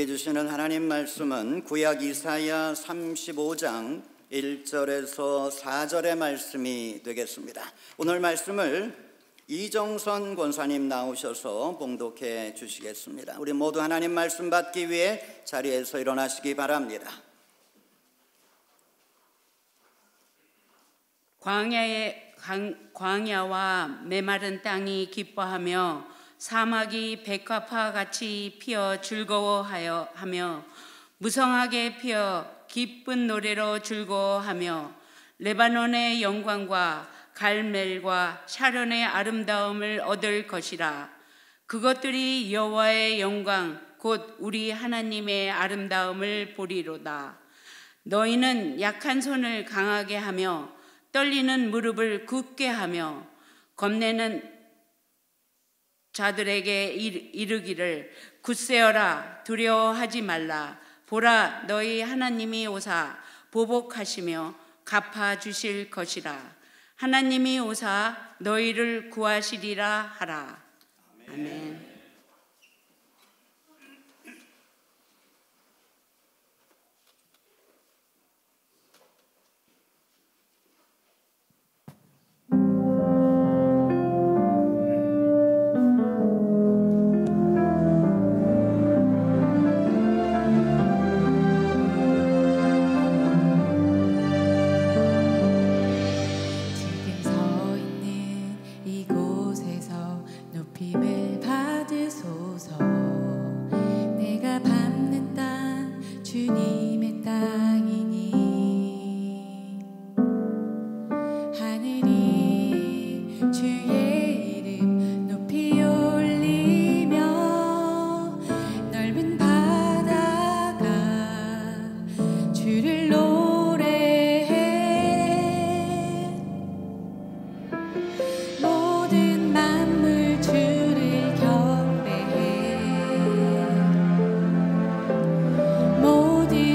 우리에게 주시는 하나님 말씀은 구약 이사야 35장 1절에서 4절의 말씀이 되겠습니다. 오늘 말씀을 이정선 권사님 나오셔서 봉독해 주시겠습니다. 우리 모두 하나님 말씀 받기 위해 자리에서 일어나시기 바랍니다. 광야와 메마른 땅이 기뻐하며 사막이 백합화 같이 피어 즐거워하며 무성하게 피어 기쁜 노래로 즐거워하며 레바논의 영광과 갈멜과 샤론의 아름다움을 얻을 것이라. 그것들이 여호와의 영광 곧 우리 하나님의 아름다움을 보리로다. 너희는 약한 손을 강하게 하며 떨리는 무릎을 굳게 하며 겁내는 자들에게 이르기를 굳세어라, 두려워하지 말라. 보라, 너희 하나님이 오사 보복하시며 갚아주실 것이라. 하나님이 오사 너희를 구하시리라 하라. 아멘. 모든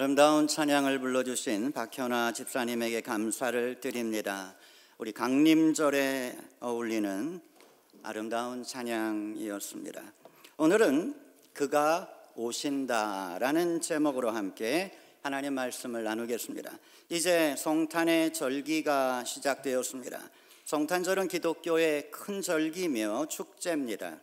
아름다운 찬양을 불러주신 박현아 집사님에게 감사를 드립니다. 우리 강림절에 어울리는 아름다운 찬양이었습니다. 오늘은 그가 오신다라는 제목으로 함께 하나님 말씀을 나누겠습니다. 이제 성탄의 절기가 시작되었습니다. 성탄절은 기독교의 큰 절기며 축제입니다.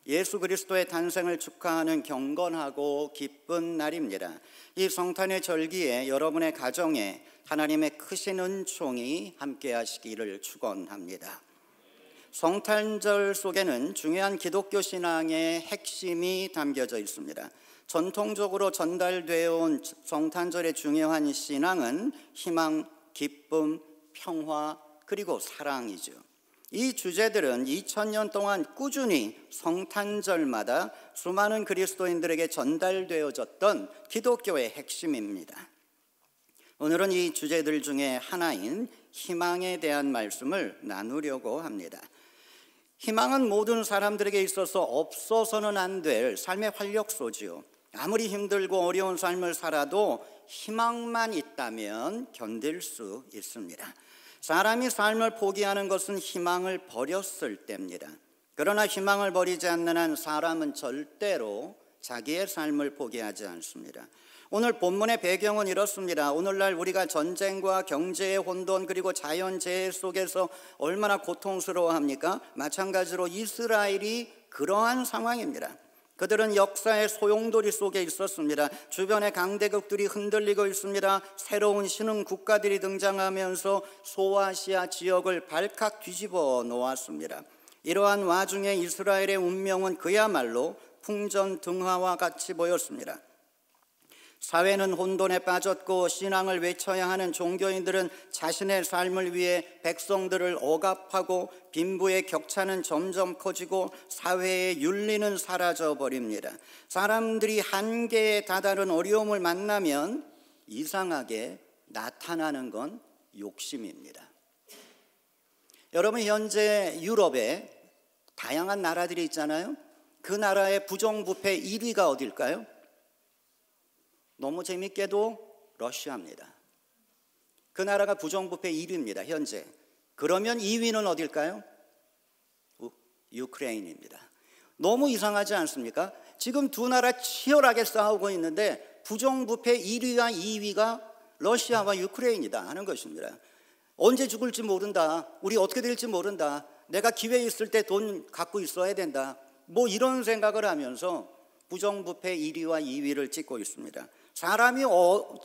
예수 그리스도의 탄생을 축하하는 경건하고 기쁜 날입니다. 이 성탄의 절기에 여러분의 가정에 하나님의 크신 은총이 함께하시기를 축원합니다. 성탄절 속에는 중요한 기독교 신앙의 핵심이 담겨져 있습니다. 전통적으로 전달되어 온 성탄절의 중요한 신앙은 희망, 기쁨, 평화, 그리고 사랑이죠. 이 주제들은 2000년 동안 꾸준히 성탄절마다 수많은 그리스도인들에게 전달되어졌던 기독교의 핵심입니다. 오늘은 이 주제들 중에 하나인 희망에 대한 말씀을 나누려고 합니다. 희망은 모든 사람들에게 있어서 없어서는 안 될 삶의 활력소지요. 아무리 힘들고 어려운 삶을 살아도 희망만 있다면 견딜 수 있습니다. 사람이 삶을 포기하는 것은 희망을 버렸을 때입니다. 그러나 희망을 버리지 않는 한 사람은 절대로 자기의 삶을 포기하지 않습니다. 오늘 본문의 배경은 이렇습니다. 오늘날 우리가 전쟁과 경제의 혼돈 그리고 자연재해 속에서 얼마나 고통스러워합니까? 마찬가지로 이스라엘이 그러한 상황입니다. 그들은 역사의 소용돌이 속에 있었습니다. 주변의 강대국들이 흔들리고 있습니다. 새로운 신흥 국가들이 등장하면서 소아시아 지역을 발칵 뒤집어 놓았습니다. 이러한 와중에 이스라엘의 운명은 그야말로 풍전등화와 같이 보였습니다. 사회는 혼돈에 빠졌고 신앙을 외쳐야 하는 종교인들은 자신의 삶을 위해 백성들을 억압하고 빈부의 격차는 점점 커지고 사회의 윤리는 사라져버립니다. 사람들이 한계에 다다른 어려움을 만나면 이상하게 나타나는 건 욕심입니다. 여러분, 현재 유럽에 다양한 나라들이 있잖아요. 그 나라의 부정부패 1위가 어딜까요? 너무 재밌게도 러시아입니다. 그 나라가 부정부패 1위입니다. 현재. 그러면 2위는 어딜까요? 유크레인입니다. 너무 이상하지 않습니까? 지금 두 나라 치열하게 싸우고 있는데 부정부패 1위와 2위가 러시아와 유크레인이다 하는 것입니다. 언제 죽을지 모른다. 우리 어떻게 될지 모른다. 내가 기회 있을 때 돈 갖고 있어야 된다. 뭐 이런 생각을 하면서 부정부패 1위와 2위를 찍고 있습니다. 사람이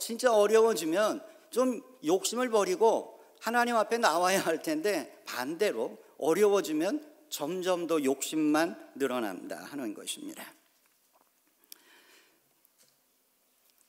진짜 어려워지면 좀 욕심을 버리고 하나님 앞에 나와야 할 텐데 반대로 어려워지면 점점 더 욕심만 늘어난다 하는 것입니다.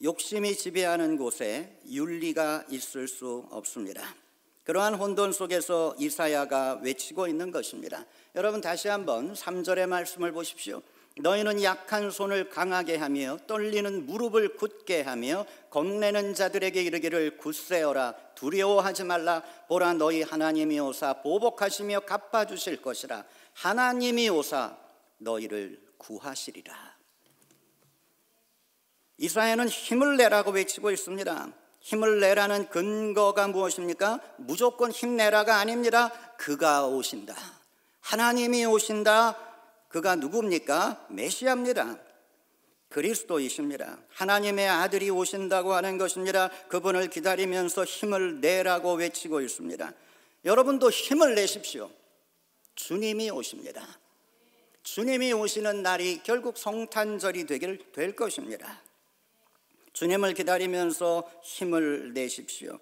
욕심이 지배하는 곳에 윤리가 있을 수 없습니다. 그러한 혼돈 속에서 이사야가 외치고 있는 것입니다. 여러분, 다시 한번 3절의 말씀을 보십시오. 너희는 약한 손을 강하게 하며 떨리는 무릎을 굳게 하며 겁내는 자들에게 이르기를 굳세어라, 두려워하지 말라. 보라, 너희 하나님이 오사 보복하시며 갚아주실 것이라. 하나님이 오사 너희를 구하시리라. 이사야는 힘을 내라고 외치고 있습니다. 힘을 내라는 근거가 무엇입니까? 무조건 힘내라가 아닙니다. 그가 오신다. 하나님이 오신다. 그가 누굽니까? 메시아입니다. 그리스도이십니다. 하나님의 아들이 오신다고 하는 것입니다. 그분을 기다리면서 힘을 내라고 외치고 있습니다. 여러분도 힘을 내십시오. 주님이 오십니다. 주님이 오시는 날이 결국 성탄절이 될 것입니다. 주님을 기다리면서 힘을 내십시오.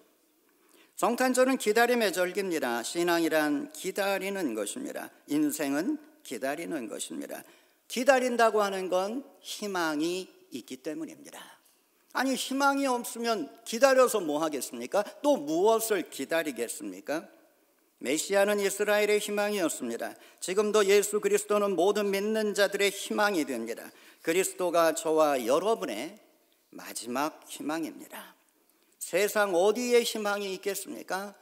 성탄절은 기다림의 절기입니다. 신앙이란 기다리는 것입니다. 인생은 기다리는 것입니다. 기다린다고 하는 건 희망이 있기 때문입니다. 아니, 희망이 없으면 기다려서 뭐 하겠습니까? 또 무엇을 기다리겠습니까? 메시아는 이스라엘의 희망이었습니다. 지금도 예수 그리스도는 모든 믿는 자들의 희망이 됩니다. 그리스도가 저와 여러분의 마지막 희망입니다. 세상 어디에 희망이 있겠습니까?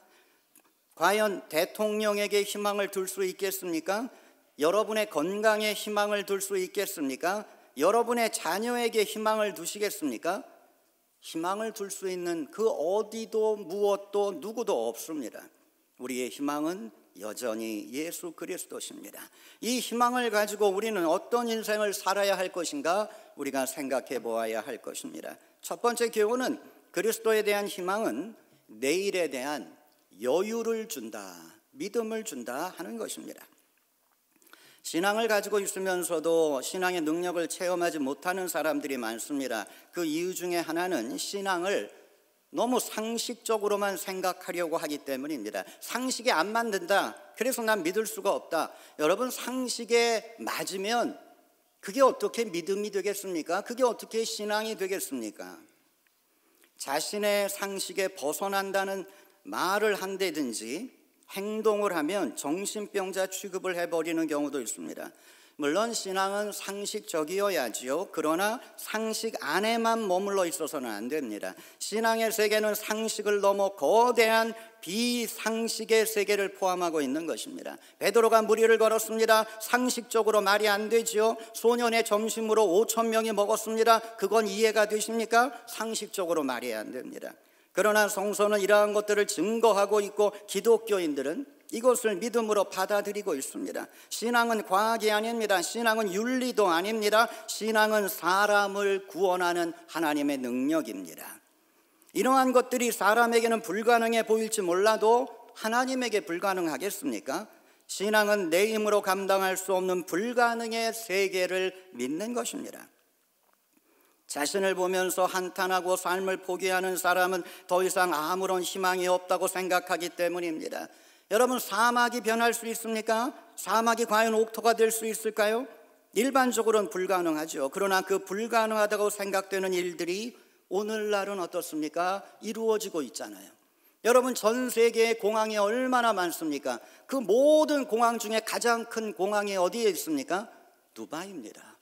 과연 대통령에게 희망을 둘 수 있겠습니까? 여러분의 건강에 희망을 둘 수 있겠습니까? 여러분의 자녀에게 희망을 두시겠습니까? 희망을 둘 수 있는 그 어디도 무엇도 누구도 없습니다. 우리의 희망은 여전히 예수 그리스도십니다. 이 희망을 가지고 우리는 어떤 인생을 살아야 할 것인가 우리가 생각해 보아야 할 것입니다. 첫 번째 교훈은 그리스도에 대한 희망은 내일에 대한 여유를 준다, 믿음을 준다 하는 것입니다. 신앙을 가지고 있으면서도 신앙의 능력을 체험하지 못하는 사람들이 많습니다. 그 이유 중에 하나는 신앙을 너무 상식적으로만 생각하려고 하기 때문입니다. 상식에 안 맞는다, 그래서 난 믿을 수가 없다. 여러분, 상식에 맞으면 그게 어떻게 믿음이 되겠습니까? 그게 어떻게 신앙이 되겠습니까? 자신의 상식에 벗어난다는 말을 한다든지 행동을 하면 정신병자 취급을 해버리는 경우도 있습니다. 물론 신앙은 상식적이어야지요. 그러나 상식 안에만 머물러 있어서는 안 됩니다. 신앙의 세계는 상식을 넘어 거대한 비상식의 세계를 포함하고 있는 것입니다. 베드로가 무리를 걸었습니다. 상식적으로 말이 안 되지요. 소년의 점심으로 5,000명이 먹었습니다. 그건 이해가 되십니까? 상식적으로 말이 안 됩니다. 그러나 성서는 이러한 것들을 증거하고 있고 기독교인들은 이것을 믿음으로 받아들이고 있습니다. 신앙은 과학이 아닙니다. 신앙은 윤리도 아닙니다. 신앙은 사람을 구원하는 하나님의 능력입니다. 이러한 것들이 사람에게는 불가능해 보일지 몰라도 하나님에게 불가능하겠습니까? 신앙은 내 힘으로 감당할 수 없는 불가능의 세계를 믿는 것입니다. 자신을 보면서 한탄하고 삶을 포기하는 사람은 더 이상 아무런 희망이 없다고 생각하기 때문입니다. 여러분, 사막이 변할 수 있습니까? 사막이 과연 옥토가 될 수 있을까요? 일반적으로는 불가능하죠. 그러나 그 불가능하다고 생각되는 일들이 오늘날은 어떻습니까? 이루어지고 있잖아요. 여러분, 전 세계의 공항이 얼마나 많습니까? 그 모든 공항 중에 가장 큰 공항이 어디에 있습니까? 두바이입니다.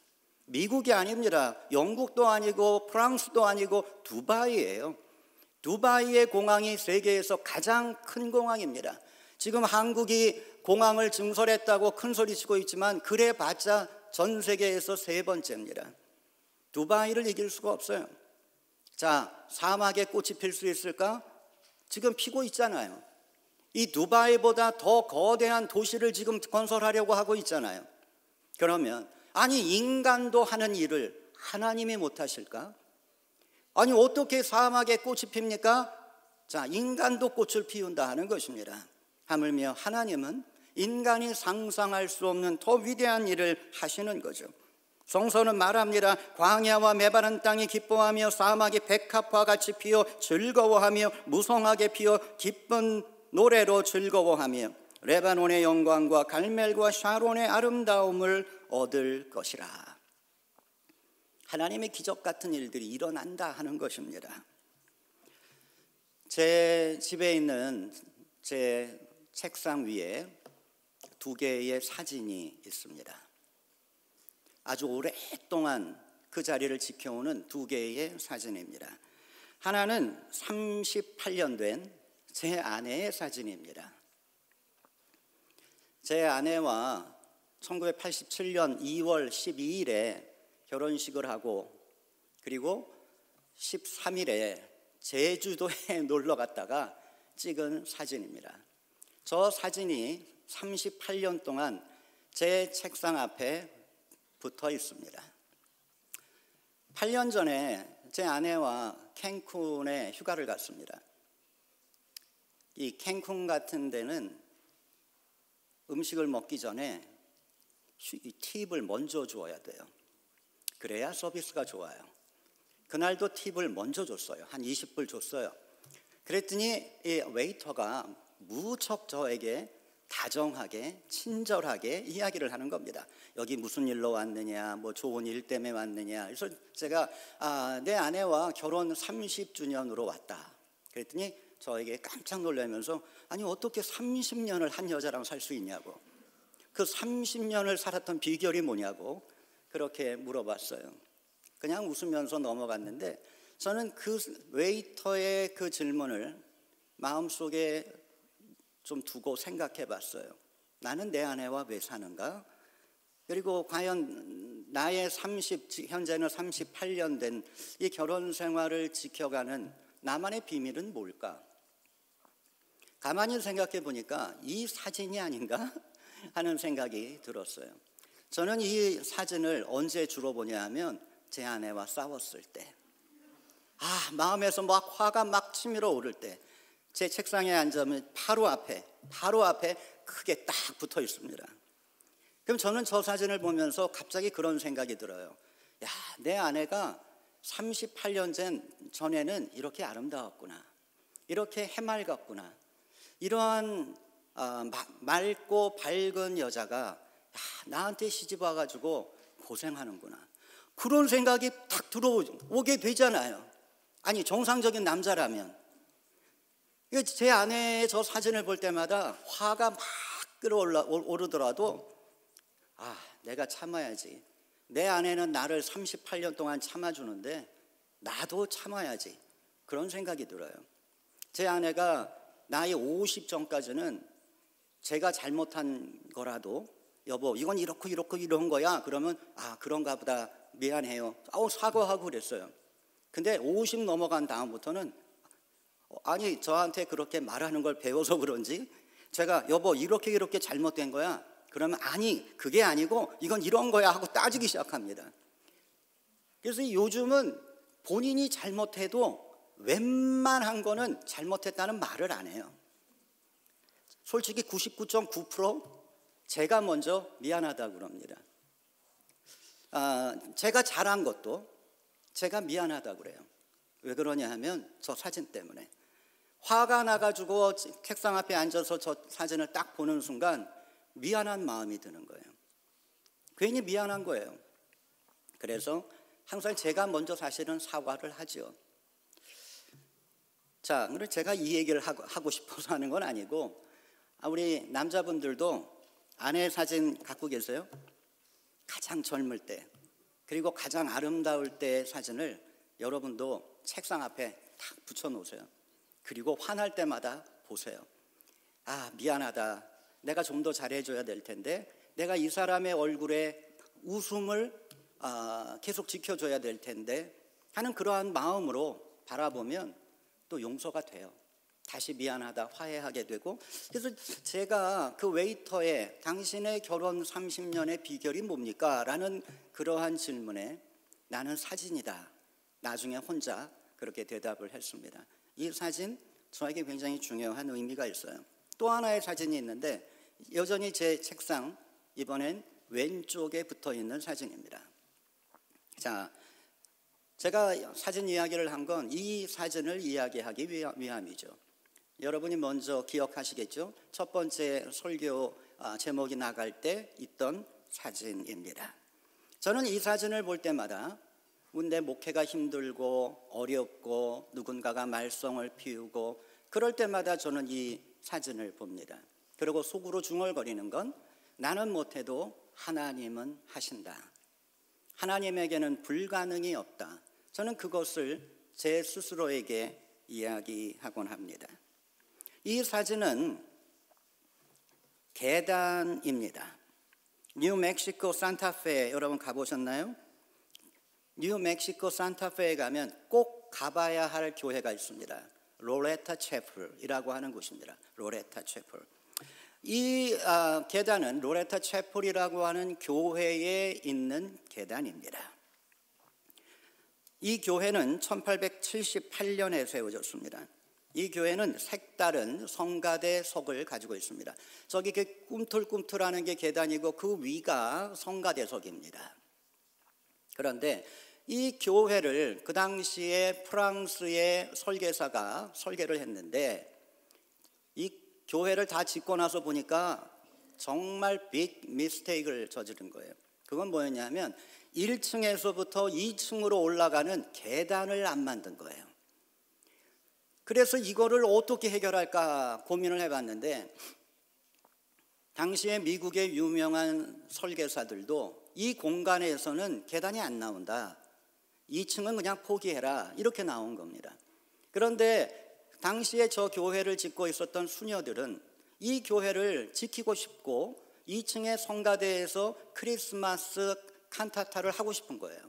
미국이 아닙니다. 영국도 아니고 프랑스도 아니고 두바이예요. 두바이의 공항이 세계에서 가장 큰 공항입니다. 지금 한국이 공항을 증설했다고 큰 소리 치고 있지만 그래봤자 전 세계에서 3번째입니다. 두바이를 이길 수가 없어요. 자, 사막에 꽃이 필 수 있을까? 지금 피고 있잖아요. 이 두바이보다 더 거대한 도시를 지금 건설하려고 하고 있잖아요. 그러면 아니, 인간도 하는 일을 하나님이 못하실까? 아니, 어떻게 사막에 꽃이 핍니까? 자, 인간도 꽃을 피운다 하는 것입니다. 하물며 하나님은 인간이 상상할 수 없는 더 위대한 일을 하시는 거죠. 성서는 말합니다. 광야와 메마른 땅이 기뻐하며 사막이 백합화 같이 피어 즐거워하며 무성하게 피어 기쁜 노래로 즐거워하며 레바논의 영광과 갈멜과 샤론의 아름다움을 얻을 것이라. 하나님의 기적 같은 일들이 일어난다 하는 것입니다. 제 집에 있는 제 책상 위에 2개의 사진이 있습니다. 아주 오랫동안 그 자리를 지켜오는 2개의 사진입니다. 하나는 38년 된 제 아내의 사진입니다. 제 아내와 1987년 2월 12일에 결혼식을 하고 그리고 13일에 제주도에 놀러 갔다가 찍은 사진입니다. 저 사진이 38년 동안 제 책상 앞에 붙어 있습니다. 8년 전에 제 아내와 캔쿤에 휴가를 갔습니다. 이 캔쿤 같은 데는 음식을 먹기 전에 팁을 먼저 주어야 돼요. 그래야 서비스가 좋아요. 그날도 팁을 먼저 줬어요. 한 20불 줬어요. 그랬더니 이 웨이터가 무척 저에게 다정하게 친절하게 이야기를 하는 겁니다. 여기 무슨 일로 왔느냐, 뭐 좋은 일 때문에 왔느냐. 그래서 제가 내 아내와 결혼 30주년으로 왔다. 그랬더니 저에게 깜짝 놀라면서 아니 어떻게 30년을 한 여자랑 살 수 있냐고, 그 30년을 살았던 비결이 뭐냐고 그렇게 물어봤어요. 그냥 웃으면서 넘어갔는데 저는 그 웨이터의 그 질문을 마음속에 좀 두고 생각해 봤어요. 나는 내 아내와 왜 사는가? 그리고 과연 나의 현재는 38년 된 이 결혼 생활을 지켜가는 나만의 비밀은 뭘까? 가만히 생각해 보니까 이 사진이 아닌가 하는 생각이 들었어요. 저는 이 사진을 언제 주로 보냐 하면 제 아내와 싸웠을 때, 마음에서 막 화가 막 치밀어 오를 때 제 책상에 앉으면 바로 앞에 크게 딱 붙어 있습니다. 그럼 저는 저 사진을 보면서 갑자기 그런 생각이 들어요. 내 아내가 38년 전에는 이렇게 아름다웠구나, 이렇게 해맑았구나, 이러한 맑고 밝은 여자가 나한테 시집 와가지고 고생하는구나, 그런 생각이 딱 들어오게 되잖아요. 아니, 정상적인 남자라면. 제 아내의 저 사진을 볼 때마다 화가 막 끌어오르더라도 내가 참아야지. 내 아내는 나를 38년 동안 참아주는데 나도 참아야지, 그런 생각이 들어요. 제 아내가 나이 50 전까지는 제가 잘못한 거라도 여보 이건 이렇고 이런 거야, 그러면 그런가 보다, 미안해요, 사과하고 그랬어요. 근데 50 넘어간 다음부터는 저한테 그렇게 말하는 걸 배워서 그런지 제가 여보 이렇게 잘못된 거야, 그러면 그게 아니고 이건 이런 거야 하고 따지기 시작합니다. 그래서 요즘은 본인이 잘못해도 웬만한 거는 잘못했다는 말을 안 해요. 솔직히 99.9% 제가 먼저 미안하다고 그럽니다. 제가 잘한 것도 제가 미안하다고 그래요. 왜 그러냐 하면 저 사진 때문에 화가 나가지고 책상 앞에 앉아서 저 사진을 딱 보는 순간 미안한 마음이 드는 거예요. 괜히 미안한 거예요. 그래서 항상 제가 먼저 사실은 사과를 하죠. 자, 그래서 제가 이 얘기를 하고 싶어서 하는 건 아니고, 우리 남자분들도 아내 사진 갖고 계세요? 가장 젊을 때, 그리고 가장 아름다울 때의 사진을 여러분도 책상 앞에 딱 붙여 놓으세요. 그리고 화날 때마다 보세요. 미안하다, 내가 좀 더 잘해줘야 될 텐데, 내가 이 사람의 얼굴에 웃음을 계속 지켜줘야 될 텐데 하는 그러한 마음으로 바라보면 또 용서가 돼요. 다시 미안하다, 화해하게 되고. 그래서 제가 그 웨이터의 당신의 결혼 30년의 비결이 뭡니까? 라는 그러한 질문에 나는 사진이다, 나중에 혼자 그렇게 대답을 했습니다. 이 사진 저에게 굉장히 중요한 의미가 있어요. 또 하나의 사진이 있는데 여전히 제 책상 이번엔 왼쪽에 붙어 있는 사진입니다. 자, 제가 사진 이야기를 한 건 이 사진을 이야기하기 위함이죠. 여러분이 먼저 기억하시겠죠? 첫 번째 설교 제목이 나갈 때 있던 사진입니다. 저는 이 사진을 볼 때마다 내 목회가 힘들고 어렵고 누군가가 말썽을 피우고 그럴 때마다 저는 이 사진을 봅니다. 그리고 속으로 중얼거리는 건 나는 못해도 하나님은 하신다, 하나님에게는 불가능이 없다. 저는 그것을 제 스스로에게 이야기하곤 합니다. 이 사진은 계단입니다. 뉴멕시코 산타페 여러분 가보셨나요? 뉴멕시코 산타페에 가면 꼭 가봐야 할 교회가 있습니다. 로레타 채플이라고 하는 곳입니다. 로레타 채플. 이 계단은 로레타 채플이라고 하는 교회에 있는 계단입니다. 이 교회는 1878년에 세워졌습니다. 이 교회는 색다른 성가대석을 가지고 있습니다. 저기 그 꿈틀꿈틀하는 게 계단이고 그 위가 성가대석입니다. 그런데 이 교회를 그 당시에 프랑스의 설계사가 설계를 했는데 이 교회를 다 짓고 나서 보니까 정말 빅 미스테이크를 저지른 거예요. 그건 뭐였냐면 1층에서부터 2층으로 올라가는 계단을 안 만든 거예요. 그래서 이거를 어떻게 해결할까 고민을 해봤는데 당시에 미국의 유명한 설계사들도 이 공간에서는 계단이 안 나온다, 2층은 그냥 포기해라, 이렇게 나온 겁니다. 그런데 당시에 저 교회를 짓고 있었던 수녀들은 이 교회를 지키고 싶고 2층의 성가대에서 크리스마스 칸타타를 하고 싶은 거예요.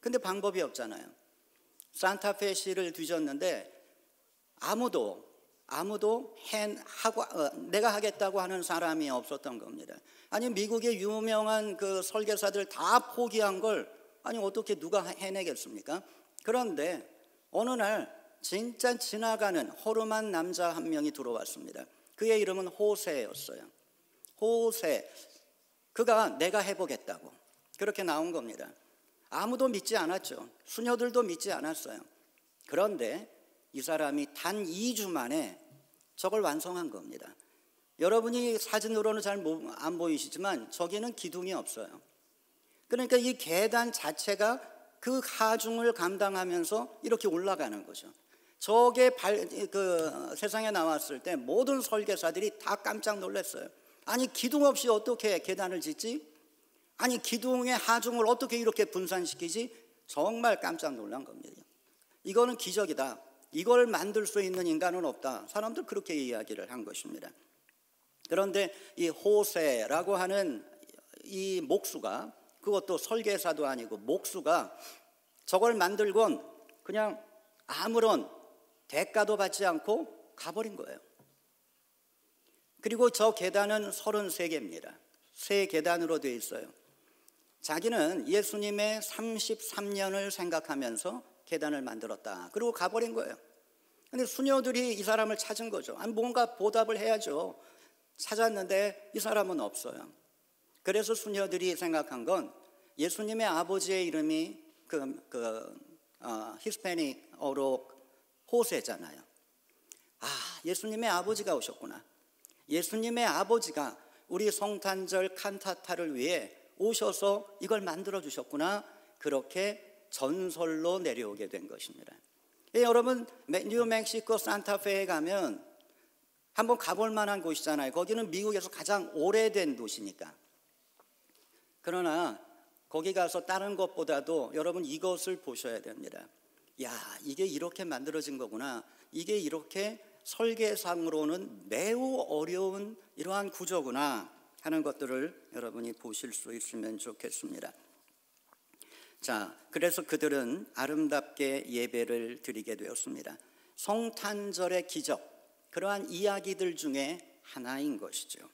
근데 방법이 없잖아요. 산타페시를 뒤졌는데 아무도 내가 하겠다고 하는 사람이 없었던 겁니다. 아니 미국의 유명한 그 설계사들 다 포기한 걸 아니 어떻게 누가 해내겠습니까? 그런데 어느 날 진짜 지나가는 허름한 남자 한 명이 들어왔습니다. 그의 이름은 호세였어요. 호세, 그가 내가 해보겠다고 그렇게 나온 겁니다. 아무도 믿지 않았죠. 수녀들도 믿지 않았어요. 그런데 이 사람이 단 2주 만에 저걸 완성한 겁니다. 여러분이 사진으로는 잘 안 보이시지만 저기는 기둥이 없어요. 그러니까 이 계단 자체가 그 하중을 감당하면서 이렇게 올라가는 거죠. 저게 세상에 나왔을 때 모든 설계사들이 다 깜짝 놀랐어요. 아니 기둥 없이 어떻게 계단을 짓지? 아니 기둥의 하중을 어떻게 이렇게 분산시키지? 정말 깜짝 놀란 겁니다. 이거는 기적이다. 이걸 만들 수 있는 인간은 없다. 사람들 그렇게 이야기를 한 것입니다. 그런데 이 호세라고 하는 이 목수가, 그것도 설계사도 아니고 목수가 저걸 만들곤 그냥 아무런 대가도 받지 않고 가버린 거예요. 그리고 저 계단은 33개입니다. 세 계단으로 되어 있어요. 자기는 예수님의 33년을 생각하면서 계단을 만들었다. 그리고 가버린 거예요. 근데 수녀들이 이 사람을 찾은 거죠. 아니 뭔가 보답을 해야죠. 찾았는데 이 사람은 없어요. 그래서 수녀들이 생각한 건 예수님의 아버지의 이름이 히스패닉어로 호세잖아요. 아, 예수님의 아버지가 오셨구나. 예수님의 아버지가 우리 성탄절 칸타타를 위해 오셔서 이걸 만들어 주셨구나. 그렇게 전설로 내려오게 된 것입니다. 여러분 뉴멕시코 산타페에 가면 한번 가볼 만한 곳이잖아요. 거기는 미국에서 가장 오래된 도시니까. 그러나 거기 가서 다른 것보다도 여러분 이것을 보셔야 됩니다. 야, 이게 이렇게 만들어진 거구나. 이게 이렇게 설계상으로는 매우 어려운 이러한 구조구나 하는 것들을 여러분이 보실 수 있으면 좋겠습니다. 자, 그래서 그들은 아름답게 예배를 드리게 되었습니다. 성탄절의 기적, 그러한 이야기들 중에 하나인 것이죠.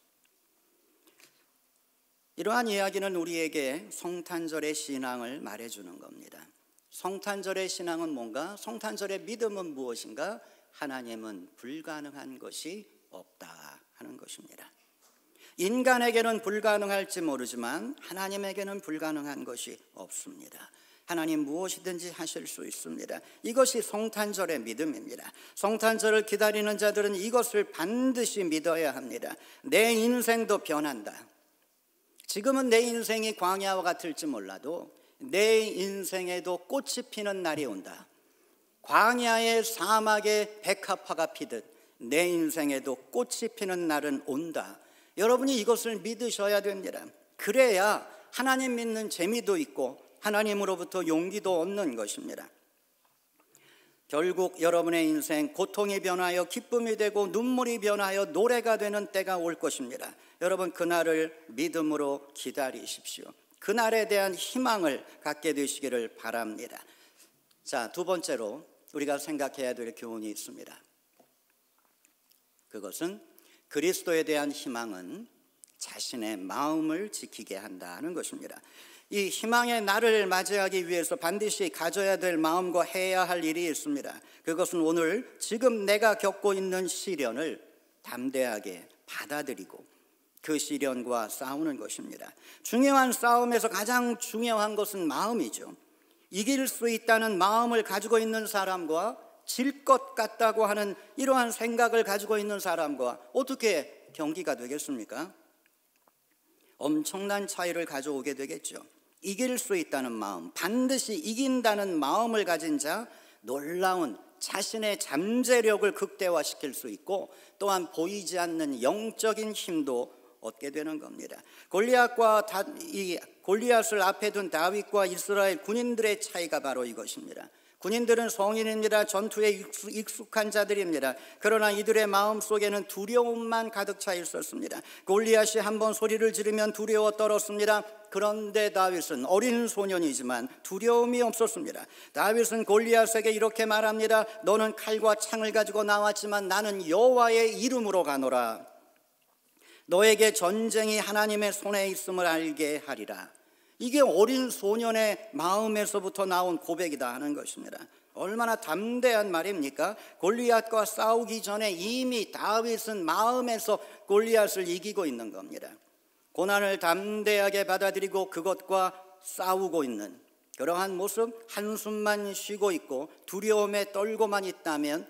이러한 이야기는 우리에게 성탄절의 신앙을 말해주는 겁니다. 성탄절의 신앙은 뭔가? 성탄절의 믿음은 무엇인가? 하나님은 불가능한 것이 없다 하는 것입니다. 인간에게는 불가능할지 모르지만 하나님에게는 불가능한 것이 없습니다. 하나님 무엇이든지 하실 수 있습니다. 이것이 성탄절의 믿음입니다. 성탄절을 기다리는 자들은 이것을 반드시 믿어야 합니다. 내 인생도 변한다. 지금은 내 인생이 광야와 같을지 몰라도 내 인생에도 꽃이 피는 날이 온다. 광야의 사막에 백합화가 피듯 내 인생에도 꽃이 피는 날은 온다. 여러분이 이것을 믿으셔야 됩니다. 그래야 하나님 믿는 재미도 있고 하나님으로부터 용기도 얻는 것입니다. 결국 여러분의 인생 고통이 변하여 기쁨이 되고 눈물이 변하여 노래가 되는 때가 올 것입니다. 여러분 그날을 믿음으로 기다리십시오. 그날에 대한 희망을 갖게 되시기를 바랍니다. 자, 두 번째로 우리가 생각해야 될 교훈이 있습니다. 그것은 그리스도에 대한 희망은 자신의 마음을 지키게 한다는 것입니다. 이 희망의 날을 맞이하기 위해서 반드시 가져야 될 마음과 해야 할 일이 있습니다. 그것은 오늘 지금 내가 겪고 있는 시련을 담대하게 받아들이고 그 시련과 싸우는 것입니다. 중요한 싸움에서 가장 중요한 것은 마음이죠. 이길 수 있다는 마음을 가지고 있는 사람과 질 것 같다고 하는 이러한 생각을 가지고 있는 사람과 어떻게 경기가 되겠습니까? 엄청난 차이를 가져오게 되겠죠. 이길 수 있다는 마음, 반드시 이긴다는 마음을 가진 자, 놀라운 자신의 잠재력을 극대화시킬 수 있고 또한 보이지 않는 영적인 힘도 얻게 되는 겁니다. 골리앗을 앞에 둔 다윗과 이스라엘 군인들의 차이가 바로 이것입니다. 군인들은 성인입니다. 전투에 익숙한 자들입니다. 그러나 이들의 마음속에는 두려움만 가득 차 있었습니다. 골리앗이 한번 소리를 지르면 두려워 떨었습니다. 그런데 다윗은 어린 소년이지만 두려움이 없었습니다. 다윗은 골리앗에게 이렇게 말합니다. 너는 칼과 창을 가지고 나왔지만 나는 여호와의 이름으로 가노라. 너에게 전쟁이 하나님의 손에 있음을 알게 하리라. 이게 어린 소년의 마음에서부터 나온 고백이다 하는 것입니다. 얼마나 담대한 말입니까? 골리앗과 싸우기 전에 이미 다윗은 마음에서 골리앗을 이기고 있는 겁니다. 고난을 담대하게 받아들이고 그것과 싸우고 있는 그러한 모습, 한숨만 쉬고 있고 두려움에 떨고만 있다면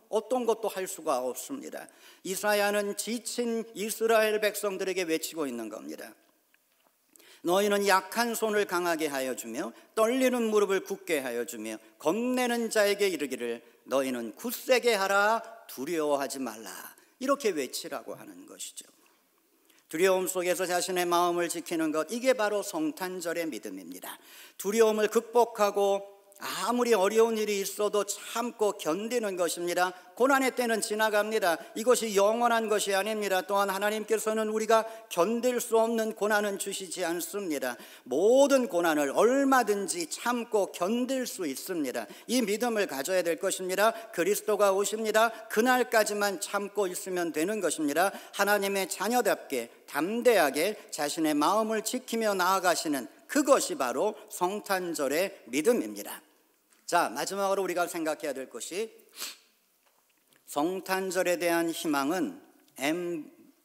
어떤 것도 할 수가 없습니다. 이사야는 지친 이스라엘 백성들에게 외치고 있는 겁니다. 너희는 약한 손을 강하게 하여 주며 떨리는 무릎을 굳게 하여 주며 겁내는 자에게 이르기를 너희는 굳세게 하라, 두려워하지 말라. 이렇게 외치라고 하는 것이죠. 두려움 속에서 자신의 마음을 지키는 것, 이게 바로 성탄절의 믿음입니다. 두려움을 극복하고 아무리 어려운 일이 있어도 참고 견디는 것입니다. 고난의 때는 지나갑니다. 이것이 영원한 것이 아닙니다. 또한 하나님께서는 우리가 견딜 수 없는 고난은 주시지 않습니다. 모든 고난을 얼마든지 참고 견딜 수 있습니다. 이 믿음을 가져야 될 것입니다. 그리스도가 오십니다. 그날까지만 참고 있으면 되는 것입니다. 하나님의 자녀답게 담대하게 자신의 마음을 지키며 나아가시는 그것이 바로 성탄절의 믿음입니다. 자, 마지막으로 우리가 생각해야 될 것이 성탄절에 대한 희망은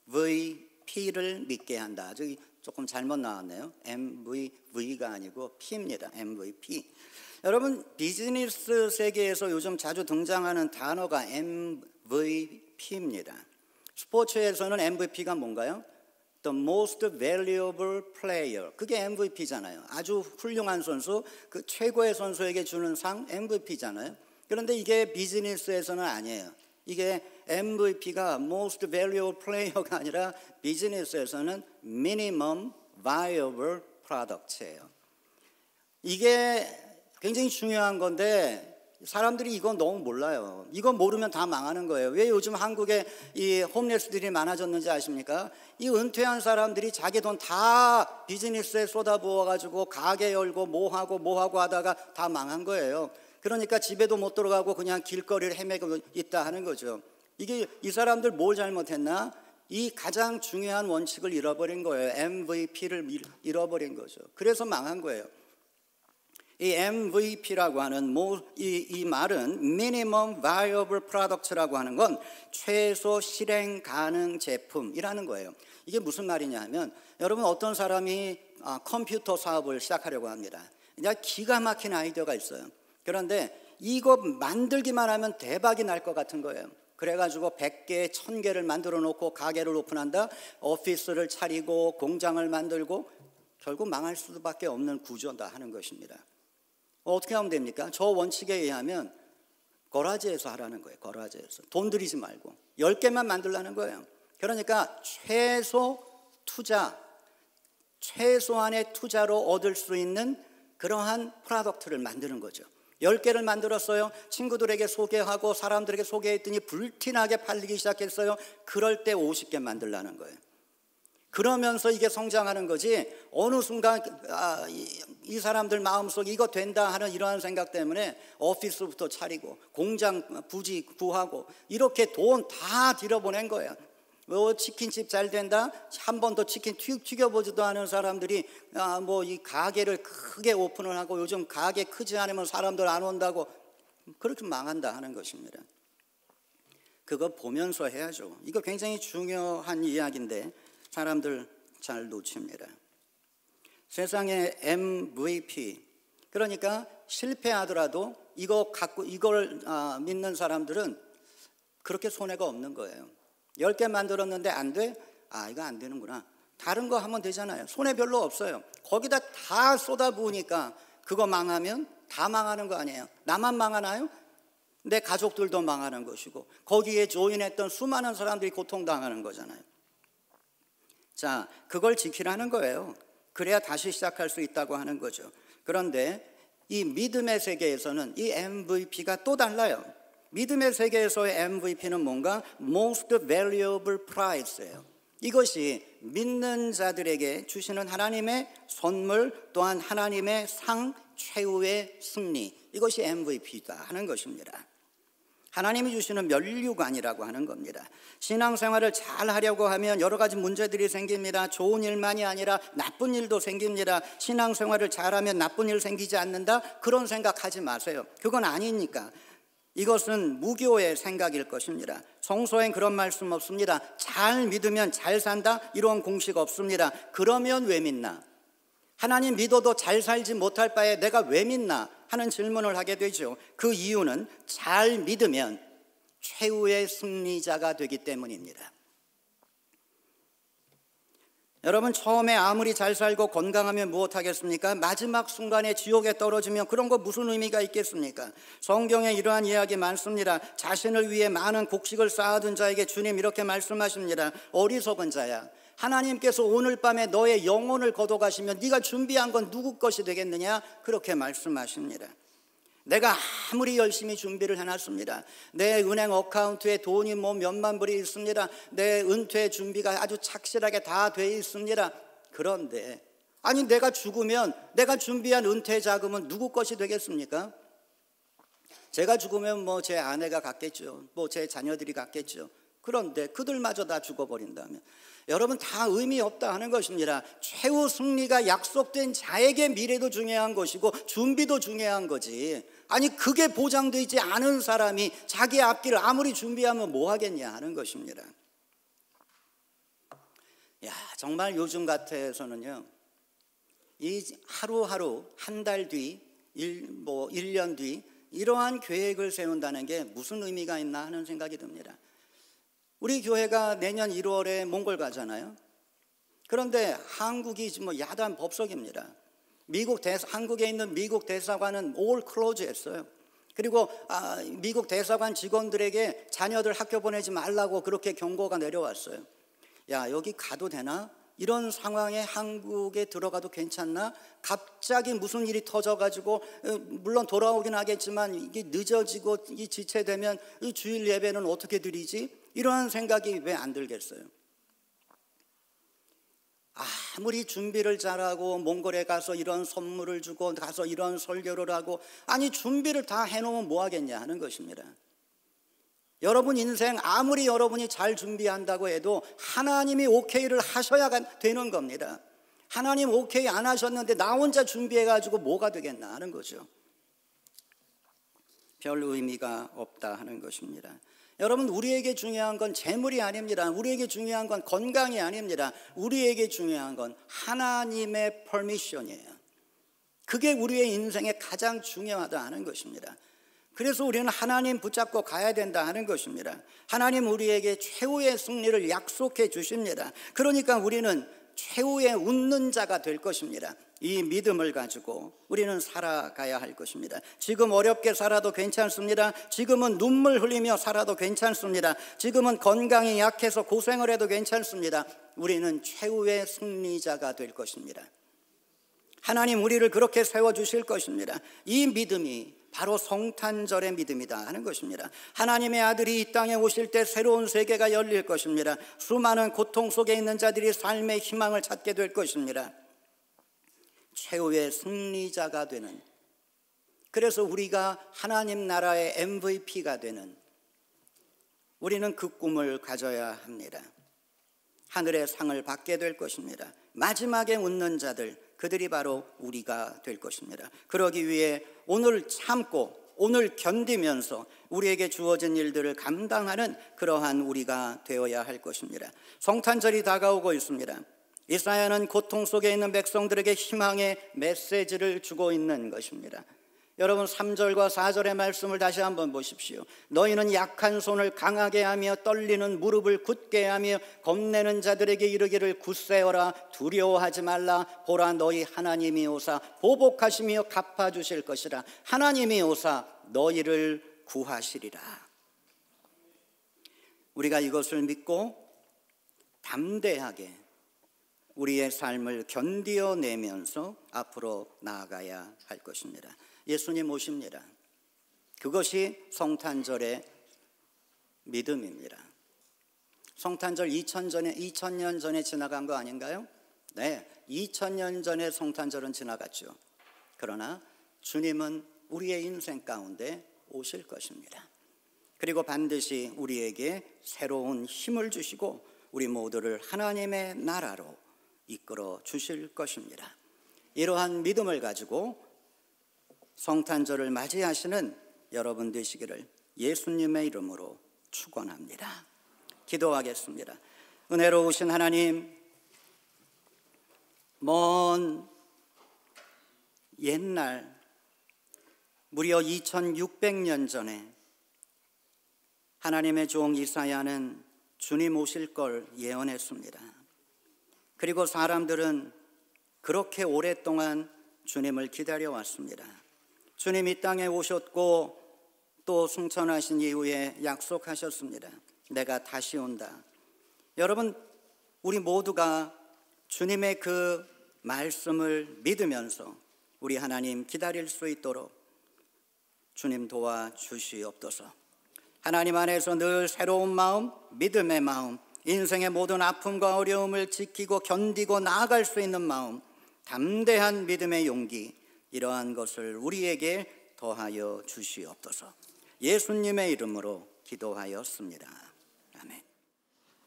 MVP를 믿게 한다. 저기 조금 잘못 나왔네요. MVV가 아니고 P입니다. MVP. 여러분, 비즈니스 세계에서 요즘 자주 등장하는 단어가 MVP입니다. 스포츠에서는 MVP가 뭔가요? The most valuable player. 그게 MVP잖아요. 아주 훌륭한 선수, 그 최고의 선수에게 주는 상 MVP잖아요. 그런데 이게 비즈니스에서는 아니에요. 이게 MVP가 most valuable player가 아니라 비즈니스에서는 minimum viable product예요. 이게 굉장히 중요한 건데 사람들이 이건 너무 몰라요. 이거 모르면 다 망하는 거예요. 왜 요즘 한국에 이 홈레스들이 많아졌는지 아십니까? 이 은퇴한 사람들이 자기 돈 다 비즈니스에 쏟아부어가지고 가게 열고 뭐하고 하다가 다 망한 거예요. 그러니까 집에도 못 들어가고 그냥 길거리를 헤매고 있다 하는 거죠. 이게 이 사람들 뭘 잘못했나? 이 가장 중요한 원칙을 잃어버린 거예요. MVP를 잃어버린 거죠. 그래서 망한 거예요. 이 MVP라고 하는 이 말은 Minimum Viable Product라고 하는 건 최소 실행 가능 제품이라는 거예요. 이게 무슨 말이냐 하면 여러분 어떤 사람이 컴퓨터 사업을 시작하려고 합니다. 그냥 기가 막힌 아이디어가 있어요. 그런데 이거 만들기만 하면 대박이 날 것 같은 거예요. 그래가지고 100개, 1000개를 만들어 놓고 가게를 오픈한다. 오피스를 차리고 공장을 만들고 결국 망할 수밖에 없는 구조다 하는 것입니다. 어떻게 하면 됩니까? 저 원칙에 의하면 거라지에서 하라는 거예요. 거라지에서. 돈 들이지 말고 10개만 만들라는 거예요. 그러니까 최소한의 투자로 얻을 수 있는 그러한 프로덕트를 만드는 거죠. 10개를 만들었어요. 친구들에게 소개하고 사람들에게 소개했더니 불티나게 팔리기 시작했어요. 그럴 때 50개 만들라는 거예요. 그러면서 이게 성장하는 거지 어느 순간 이 사람들 마음속에 이거 된다 하는 이러한 생각 때문에 오피스부터 차리고 공장 부지 구하고 이렇게 돈 다 들여보낸 거예요. 치킨집 잘 된다? 한 번도 치킨 튀겨보지도 않은 사람들이 이 가게를 크게 오픈을 하고 요즘 가게 크지 않으면 사람들 안 온다고 그렇게 망한다 하는 것입니다. 그거 보면서 해야죠. 이거 굉장히 중요한 이야기인데 사람들 잘 놓칩니다. 세상에 MVP, 그러니까 실패하더라도 이걸 믿는 사람들은 그렇게 손해가 없는 거예요. 10개 만들었는데 안 돼? 이거 안 되는구나. 다른 거 하면 되잖아요. 손해 별로 없어요. 거기다 다 쏟아부으니까 그거 망하면 다 망하는 거 아니에요. 나만 망하나요? 내 가족들도 망하는 것이고 거기에 조인했던 수많은 사람들이 고통당하는 거잖아요. 자, 그걸 지키라는 거예요. 그래야 다시 시작할 수 있다고 하는 거죠. 그런데 이 믿음의 세계에서는 이 MVP가 또 달라요. 믿음의 세계에서의 MVP는 뭔가 Most Valuable Prize예요. 이것이 믿는 자들에게 주시는 하나님의 선물, 또한 하나님의 상, 최후의 승리, 이것이 MVP다 하는 것입니다. 하나님이 주시는 면류관이라고 하는 겁니다. 신앙생활을 잘 하려고 하면 여러 가지 문제들이 생깁니다. 좋은 일만이 아니라 나쁜 일도 생깁니다. 신앙생활을 잘하면 나쁜 일 생기지 않는다? 그런 생각하지 마세요. 그건 아니니까. 이것은 무교의 생각일 것입니다. 성서엔 그런 말씀 없습니다. 잘 믿으면 잘 산다? 이런 공식 없습니다. 그러면 왜 믿나? 하나님 믿어도 잘 살지 못할 바에 내가 왜 믿나 하는 질문을 하게 되죠. 그 이유는 잘 믿으면 최후의 승리자가 되기 때문입니다. 여러분, 처음에 아무리 잘 살고 건강하면 무엇하겠습니까? 마지막 순간에 지옥에 떨어지면 그런 거 무슨 의미가 있겠습니까? 성경에 이러한 이야기 많습니다. 자신을 위해 많은 곡식을 쌓아둔 자에게 주님 이렇게 말씀하십니다. 어리석은 자야, 하나님께서 오늘 밤에 너의 영혼을 거둬가시면 네가 준비한 건 누구 것이 되겠느냐? 그렇게 말씀하십니다. 내가 아무리 열심히 준비를 해놨습니다. 내 은행 어카운트에 돈이 몇만 불이 있습니다. 내 은퇴 준비가 아주 착실하게 다 돼 있습니다. 그런데 아니, 내가 죽으면 내가 준비한 은퇴 자금은 누구 것이 되겠습니까? 제가 죽으면 제 아내가 갖겠죠. 제 자녀들이 갖겠죠. 그런데 그들마저 다 죽어버린다면 여러분, 다 의미 없다 하는 것입니다. 최후 승리가 약속된 자에게 미래도 중요한 것이고 준비도 중요한 거지. 아니, 그게 보장되지 않은 사람이 자기 앞길을 아무리 준비하면 뭐 하겠냐 하는 것입니다. 정말 요즘 같아서는요, 이 하루하루 한 달 뒤, 1년 뒤 이러한 계획을 세운다는 게 무슨 의미가 있나 하는 생각이 듭니다. 우리 교회가 내년 1월에 몽골 가잖아요. 그런데 한국이 지금 야단 법석입니다. 한국에 있는 미국 대사관은 all close 했어요. 그리고 미국 대사관 직원들에게 자녀들 학교 보내지 말라고 그렇게 경고가 내려왔어요. 여기 가도 되나? 이런 상황에 한국에 들어가도 괜찮나? 갑자기 무슨 일이 터져가지고 물론 돌아오긴 하겠지만 이게 늦어지고 지체되면 이 주일 예배는 어떻게 드리지? 이러한 생각이 왜 안 들겠어요? 아무리 준비를 잘하고 몽골에 가서 이런 선물을 주고 가서 이런 설교를 하고, 아니 준비를 다 해놓으면 뭐 하겠냐 하는 것입니다. 여러분 인생 아무리 여러분이 잘 준비한다고 해도 하나님이 오케이를 하셔야 되는 겁니다. 하나님 오케이 안 하셨는데 나 혼자 준비해가지고 뭐가 되겠나 하는 거죠. 별 의미가 없다 하는 것입니다. 여러분, 우리에게 중요한 건 재물이 아닙니다. 우리에게 중요한 건 건강이 아닙니다. 우리에게 중요한 건 하나님의 퍼미션이에요. 그게 우리의 인생에 가장 중요하다 하는 것입니다. 그래서 우리는 하나님 붙잡고 가야 된다 하는 것입니다. 하나님 우리에게 최후의 승리를 약속해 주십니다. 그러니까 우리는 최후의 웃는 자가 될 것입니다. 이 믿음을 가지고 우리는 살아가야 할 것입니다. 지금 어렵게 살아도 괜찮습니다. 지금은 눈물 흘리며 살아도 괜찮습니다. 지금은 건강이 약해서 고생을 해도 괜찮습니다. 우리는 최후의 승리자가 될 것입니다. 하나님 우리를 그렇게 세워주실 것입니다. 이 믿음이 바로 성탄절의 믿음이다 하는 것입니다. 하나님의 아들이 이 땅에 오실 때 새로운 세계가 열릴 것입니다. 수많은 고통 속에 있는 자들이 삶의 희망을 찾게 될 것입니다. 최후의 승리자가 되는, 그래서 우리가 하나님 나라의 MVP가 되는, 우리는 그 꿈을 가져야 합니다. 하늘의 상을 받게 될 것입니다. 마지막에 웃는 자들, 그들이 바로 우리가 될 것입니다. 그러기 위해 오늘 참고 오늘 견디면서 우리에게 주어진 일들을 감당하는 그러한 우리가 되어야 할 것입니다. 성탄절이 다가오고 있습니다. 이사야는 고통 속에 있는 백성들에게 희망의 메시지를 주고 있는 것입니다. 여러분 3절과 4절의 말씀을 다시 한번 보십시오. 너희는 약한 손을 강하게 하며 떨리는 무릎을 굳게 하며 겁내는 자들에게 이르기를 굳세어라, 두려워하지 말라. 보라, 너희 하나님이 오사 보복하시며 갚아주실 것이라. 하나님이 오사 너희를 구하시리라. 우리가 이것을 믿고 담대하게 우리의 삶을 견디어내면서 앞으로 나아가야 할 것입니다. 예수님 오십니다. 그것이 성탄절의 믿음입니다. 성탄절 2000년 전에 지나간 거 아닌가요? 네, 2000년 전에 성탄절은 지나갔죠. 그러나 주님은 우리의 인생 가운데 오실 것입니다. 그리고 반드시 우리에게 새로운 힘을 주시고 우리 모두를 하나님의 나라로 이끌어 주실 것입니다. 이러한 믿음을 가지고 성탄절을 맞이하시는 여러분 되시기를 예수님의 이름으로 축원합니다. 기도하겠습니다. 은혜로우신 하나님, 먼 옛날 무려 2600년 전에 하나님의 종 이사야는 주님 오실 걸 예언했습니다. 그리고 사람들은 그렇게 오랫동안 주님을 기다려왔습니다. 주님 이 땅에 오셨고 또 승천하신 이후에 약속하셨습니다. 내가 다시 온다. 여러분, 우리 모두가 주님의 그 말씀을 믿으면서 우리 하나님 기다릴 수 있도록 주님 도와주시옵소서. 하나님 안에서 늘 새로운 마음, 믿음의 마음, 인생의 모든 아픔과 어려움을 지키고 견디고 나아갈 수 있는 마음, 담대한 믿음의 용기, 이러한 것을 우리에게 더하여 주시옵소서. 예수님의 이름으로 기도하였습니다. 아멘.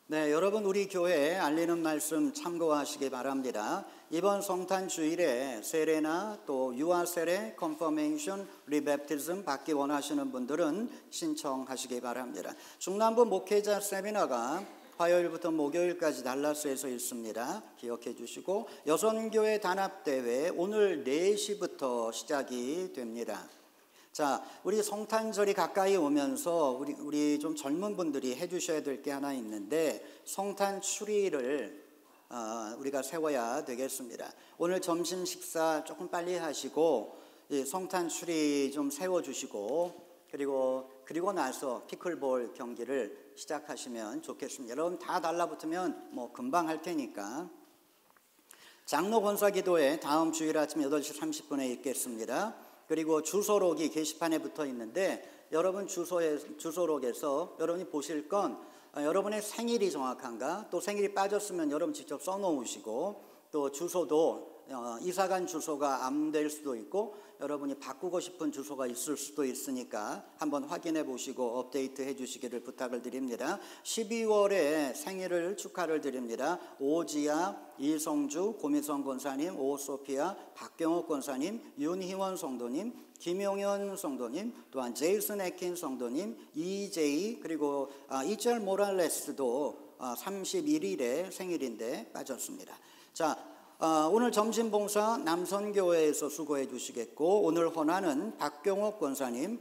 네, 여러분, 우리 교회 알리는 말씀 참고하시기 바랍니다. 이번 성탄 주일에 세례나 또 유아 세례, 컨퍼메이션, 리베프티즘 받기 원하시는 분들은 신청하시기 바랍니다. 중남부 목회자 세미나가 화요일부터 목요일까지 달라스에서 있습니다. 기억해 주시고, 여선교회 단합대회 오늘 4시부터 시작이 됩니다. 자, 우리 성탄절이 가까이 오면서 우리 좀 젊은 분들이 해주셔야 될 게 하나 있는데, 성탄 추리를 우리가 세워야 되겠습니다. 오늘 점심 식사 조금 빨리 하시고 성탄 추리 좀 세워주시고, 그리고 나서 피클볼 경기를 시작하시면 좋겠습니다. 여러분 다 달라붙으면 뭐 금방 할 테니까. 장로 권사 기도회 다음 주일 아침 8시 30분에 있겠습니다. 그리고 주소록이 게시판에 붙어 있는데, 여러분 주소록에서 여러분이 보실 건 여러분의 생일이 정확한가, 또 생일이 빠졌으면 여러분 직접 써놓으시고, 또 주소도 이사간 주소가 안 될 수도 있고 여러분이 바꾸고 싶은 주소가 있을 수도 있으니까 한번 확인해 보시고 업데이트 해 주시기를 부탁을 드립니다. 12월에 생일을 축하를 드립니다. 오지아, 이성주, 고미성 권사님, 오소피아, 박경옥 권사님, 윤희원 성도님, 김용현 성도님, 또한 제이슨 에킨 성도님, 이제이, 그리고 이철 모랄레스도 31일에 생일인데 빠졌습니다. 자, 오늘 점심 봉사 남선교회에서 수고해 주시겠고, 오늘 헌화는 박경옥 권사님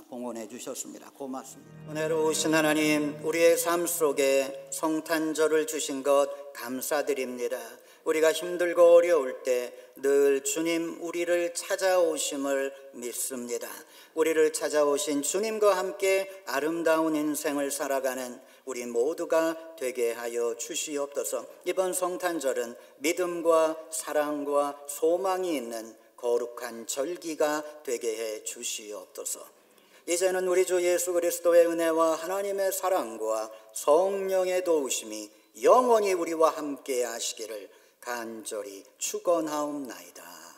봉헌해 주셨습니다. 고맙습니다. 은혜로우신 하나님, 우리의 삶 속에 성탄절을 주신 것 감사드립니다. 우리가 힘들고 어려울 때 늘 주님 우리를 찾아오심을 믿습니다. 우리를 찾아오신 주님과 함께 아름다운 인생을 살아가는 우리 모두가 되게 하여 주시옵소서. 이번 성탄절은 믿음과 사랑과 소망이 있는 거룩한 절기가 되게 해 주시옵소서. 이제는 우리 주 예수 그리스도의 은혜와 하나님의 사랑과 성령의 도우심이 영원히 우리와 함께 하시기를 간절히 축원하옵나이다.